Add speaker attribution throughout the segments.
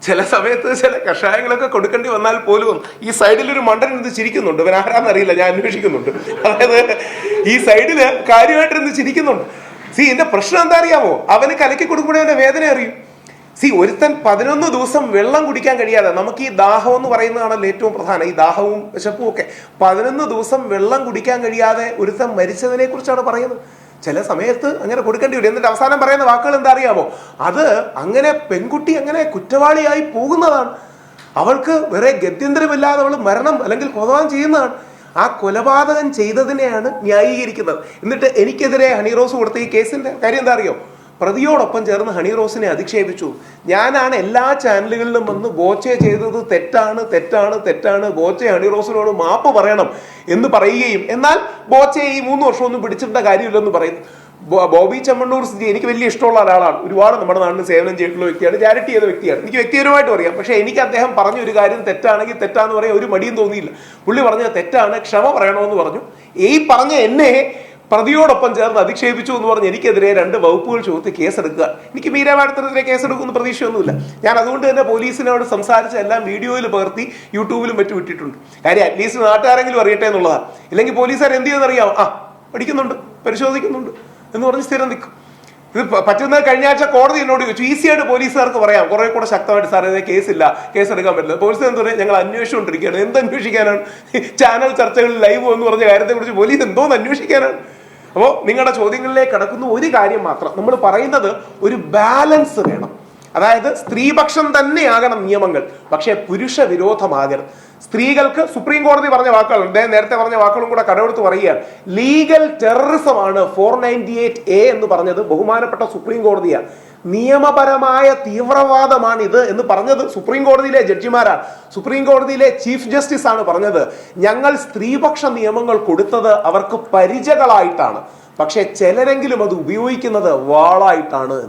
Speaker 1: ചില സമയത്ത് ചില കഷായങ്ങളൊക്കെ കൊടുക്കേണ്ടി വന്നാൽ പോലും ഈ സൈഡിലൊരു മണ്ടൻ ഇരുന്ന് ചിരിക്കുന്നുണ്ട്. ഇവൻ ആരാന്നറിയില്ല, ഞാൻ അന്വേഷിക്കുന്നുണ്ട്. അതായത് ഈ സൈഡില് കാര്യമായിട്ടിരുന്ന് ചിരിക്കുന്നുണ്ട്. ഇതിന്റെ പ്രശ്നം എന്താ അറിയാമോ? അവന് കലക്കി കൊടുക്കുമ്പോഴേ അവന്റെ വേദന അറിയും. ഒരുത്തൻ 11 ദിവസം വെള്ളം കുടിക്കാൻ കഴിയാതെ, നമുക്ക് ഈ ദാഹം എന്ന് പറയുന്നതാണല്ലോ ഏറ്റവും പ്രധാനം, ഈ ദാഹവും വിശപ്പും ഒക്കെ. 11 ദിവസം വെള്ളം കുടിക്കാൻ കഴിയാതെ ഒരുത്തൻ മരിച്ചതിനെ കുറിച്ചാണ് പറയുന്നത്. ചില സമയത്ത് അങ്ങനെ കൊടുക്കേണ്ടി വരും. എന്നിട്ട് അവസാനം പറയുന്ന വാക്കുകൾ എന്താ അറിയാമോ? അത് അങ്ങനെ പെൺകുട്ടി അങ്ങനെ കുറ്റവാളിയായി പോകുന്നതാണ്. അവൾക്ക് വേറെ ഗത്യന്തരമില്ലാതെ അവൾ മരണം അല്ലെങ്കിൽ കൊലപാതകം ചെയ്യുന്നതാണ്. ആ കൊലപാതകം ചെയ്തതിനെയാണ് ന്യായീകരിക്കുന്നത്. എന്നിട്ട് എനിക്കെതിരെ ഹണി റോസ് കൊടുത്ത ഈ കേസിന്റെ കാര്യം എന്താ അറിയോ? പ്രതിയോടൊപ്പം ചേർന്ന് ഹണി റോസിനെ അധിക്ഷേപിച്ചു. ഞാനാണ് എല്ലാ ചാനലുകളിലും വന്ന് ബോച്ചെ ചെയ്തത് തെറ്റാണ് തെറ്റാണ് തെറ്റാണ്, ബോച്ചെ ഹണി റോസിനോട് മാപ്പ് പറയണം എന്ന് പറയുകയും, എന്നാൽ ബോച്ചെ ഈ 3 വർഷമൊന്നും പിടിച്ചിട്ട കാര്യമില്ലെന്ന് പറയുന്നു. ബോബി ചെമ്മണ്ണൂർ എനിക്ക് വലിയ ഇഷ്ടമുള്ള ഒരാളാണ്. ഒരുപാട് നമ്മുടെ നാട്ടിൽ സേവനം ചെയ്തിട്ടുള്ള വ്യക്തിയാണ്, ചാരിറ്റി ചെയ്ത വ്യക്തിയാണ്. എനിക്ക് വ്യക്തിപരമായിട്ട് അറിയാം. പക്ഷെ എനിക്ക് അദ്ദേഹം പറഞ്ഞ ഒരു കാര്യം തെറ്റാണെങ്കിൽ തെറ്റാന്ന് പറയാൻ ഒരു മടിയും തോന്നിയില്ല. പുള്ളി പറഞ്ഞത് തെറ്റാണ്, ക്ഷമ പറയണമെന്ന് പറഞ്ഞു. ഈ പറഞ്ഞ എന്നെ പ്രതിയോടൊപ്പം ചേർന്ന് അധിക്ഷേപിച്ചു എന്ന് പറഞ്ഞ് എനിക്കെതിരെ 2 വകുപ്പുകൾ ചുമത്തി കേസെടുക്കുക. എനിക്ക് മീരാ മാഡത്തിനെതിരെ കേസെടുക്കുമെന്ന് പ്രതീക്ഷയൊന്നുമില്ല. ഞാൻ അതുകൊണ്ട് തന്നെ പോലീസിനോട് സംസാരിച്ച് എല്ലാം വീഡിയോയിൽ പകർത്തി യൂട്യൂബിലും മറ്റും ഇട്ടിട്ടുണ്ട്. കാര്യം അറ്റ്ലീസ്റ്റ് നാട്ടുകാരെങ്കിലും അറിയട്ടെ എന്നുള്ളതാണ്. ഇല്ലെങ്കിൽ പോലീസുകാർ എന്ത് ചെയ്യുമെന്നറിയാമോ? പഠിക്കുന്നുണ്ട്, പരിശോധിക്കുന്നുണ്ട് എന്ന് പറഞ്ഞ് സ്ഥിരം നിൽക്കും. ഇത് പറ്റുന്നത് കഴിഞ്ഞ ആഴ്ച കോടതി എന്നോട് ചോദിച്ചു. ഈസിയായിട്ട് പോലീസുകാർക്ക് പറയാം കുറെ കൂടെ ശക്തമായിട്ട്, സാർ ഇതേ കേസില്ല, കേസെടുക്കാൻ പറ്റില്ല. പോലീസ് എന്താ പറയുക? ഞങ്ങൾ അന്വേഷിച്ചുകൊണ്ടിരിക്കുകയാണ്. എന്ത് അന്വേഷിക്കാനാണ്? ചാനൽ ചർച്ചകളിൽ ലൈവ് എന്ന് പറഞ്ഞ കാര്യത്തെ കുറിച്ച് പോലീസ് എന്തോന്ന് അന്വേഷിക്കാനാണ്? അപ്പോൾ നിങ്ങളുടെ ചോദ്യങ്ങളിലേക്ക് കടക്കുന്ന ഒരു കാര്യം മാത്രം, നമ്മൾ പറയുന്നത് ഒരു ബാലൻസ് വേണം. അതായത് സ്ത്രീപക്ഷം തന്നെയാകണം നിയമങ്ങൾ, പക്ഷേ പുരുഷ വിരോധമാകരുത്. സ്ത്രീകൾക്ക് സുപ്രീം കോടതി പറഞ്ഞ വാക്കുകൾ, അദ്ദേഹം നേരത്തെ പറഞ്ഞ വാക്കുകളും കൂടെ കടമെടുത്ത് പറയുകയാണ്. ലീഗൽ ടെററിസമാണ് 498A എന്ന് പറഞ്ഞത് ബഹുമാനപ്പെട്ട സുപ്രീം കോടതിയാണ്. നിയമപരമായ തീവ്രവാദമാണിത് എന്ന് പറഞ്ഞത് സുപ്രീം കോടതിയിലെ ജഡ്ജിമാരാണ്. സുപ്രീം കോടതിയിലെ ചീഫ് ജസ്റ്റിസ് ആണ് പറഞ്ഞത്. ഞങ്ങൾ സ്ത്രീപക്ഷ നിയമങ്ങൾ കൊടുത്തത് അവർക്ക് പരിചകളായിട്ടാണ്, പക്ഷെ ചിലരെങ്കിലും അത് ഉപയോഗിക്കുന്നത് വാളായിട്ടാണ്.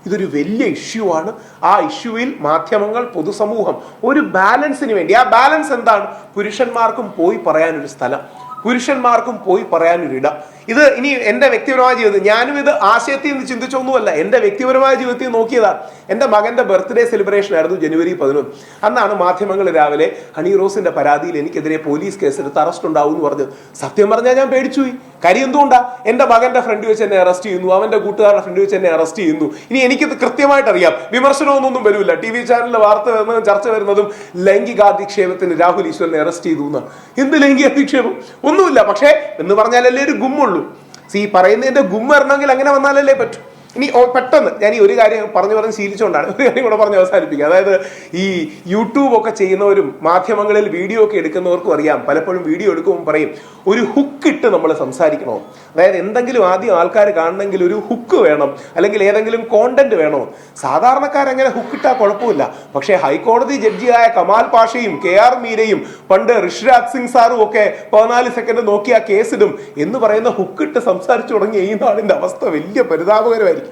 Speaker 1: ഇതൊരു വലിയ ഇഷ്യൂ ആണ്. ആ ഇഷ്യൂവിൽ മാധ്യമങ്ങൾ, പൊതുസമൂഹം ഒരു ബാലൻസിന് വേണ്ടി, ആ ബാലൻസ് എന്താണ്? പുരുഷന്മാർക്കും പോയി പറയാനൊരു സ്ഥലം, പുരുഷന്മാർക്കും പോയി പറയാനൊരിടം. ഇത് ഇനി എൻ്റെ വ്യക്തിപരമായ ജീവിതത്തിൽ, ഞാനും ഇത് ആശയത്തിൽ നിന്ന് ചിന്തിച്ചൊന്നുമല്ല, എൻ്റെ വ്യക്തിപരമായ ജീവിതത്തിൽ നോക്കിയതാണ്. എൻ്റെ മകൻ്റെ ബർത്ത്ഡേ സെലിബ്രേഷൻ ആയിരുന്നു ജനുവരി 11. അന്നാണ് മാധ്യമങ്ങൾ രാവിലെ ഹണി റോസിന്റെ പരാതിയിൽ എനിക്കെതിരെ പോലീസ് കേസെടുത്ത് അറസ്റ്റ് ഉണ്ടാവും എന്ന് പറഞ്ഞത്. സത്യം പറഞ്ഞാൽ ഞാൻ പേടിച്ചുപോയി. കാര്യം എന്തുകൊണ്ടാ? എൻ്റെ മകന്റെ ഫ്രണ്ട് വെച്ച് എന്നെ അറസ്റ്റ് ചെയ്യുന്നു, അവന്റെ കൂട്ടുകാരുടെ ഫ്രണ്ട് വെച്ച് എന്നെ അറസ്റ്റ് ചെയ്യുന്നു. ഇനി എനിക്കിത് കൃത്യമായിട്ട് അറിയാം, വിമർശനമൊന്നും വരില്ല. TV ചാനലിലെ വാർത്ത വരുന്നതും ചർച്ച വരുന്നതും ലൈംഗികാധിക്ഷേപത്തിന് രാഹുൽ ഈശ്വരനെ അറസ്റ്റ് ചെയ്തു എന്നാണ്. എന്ത് ലൈംഗികാധിക്ഷേപം? ഒന്നുമില്ല. പക്ഷേ എന്ന് പറഞ്ഞാലല്ലേ ഒരു ഗുമ്മുള്ളൂ. പറയുന്നതിന്റെ ഗുമ്മ വരണമെങ്കിൽ അങ്ങനെ വന്നാലല്ലേ പറ്റൂ. ഇനി പെട്ടെന്ന് ഞാൻ ഈ ഒരു കാര്യം പറഞ്ഞ് ശീലിച്ചുകൊണ്ടാണ് ഒരു കാര്യം കൂടെ പറഞ്ഞ് അവസാനിപ്പിക്കുക. അതായത് ഈ യൂട്യൂബ് ഒക്കെ ചെയ്യുന്നവരും മാധ്യമങ്ങളിൽ വീഡിയോ ഒക്കെ എടുക്കുന്നവർക്കും അറിയാം, പലപ്പോഴും വീഡിയോ എടുക്കുമ്പോൾ പറയും ഒരു ഹുക്കിട്ട് നമ്മൾ സംസാരിക്കണോ. അതായത് എന്തെങ്കിലും ആദ്യം ആൾക്കാർ കാണണമെങ്കിൽ ഒരു ഹുക്ക് വേണം, അല്ലെങ്കിൽ ഏതെങ്കിലും കോണ്ടന്റ് വേണോ. സാധാരണക്കാരങ്ങനെ ഹുക്കിട്ടാൽ കുഴപ്പമില്ല. പക്ഷേ ഹൈക്കോടതി ജഡ്ജിയായ കമാൽ പാഷയും KR മീരയും പണ്ട് ഋഷിരാജ് സിംഗ് സാറും ഒക്കെ 14 സെക്കൻഡ് നോക്കി ആ കേസിടും എന്ന് പറയുന്ന ഹുക്കിട്ട് സംസാരിച്ചു തുടങ്ങിയ ഈ നാടിന്റെ അവസ്ഥ വലിയ പരിതാപകരമായിരിക്കും.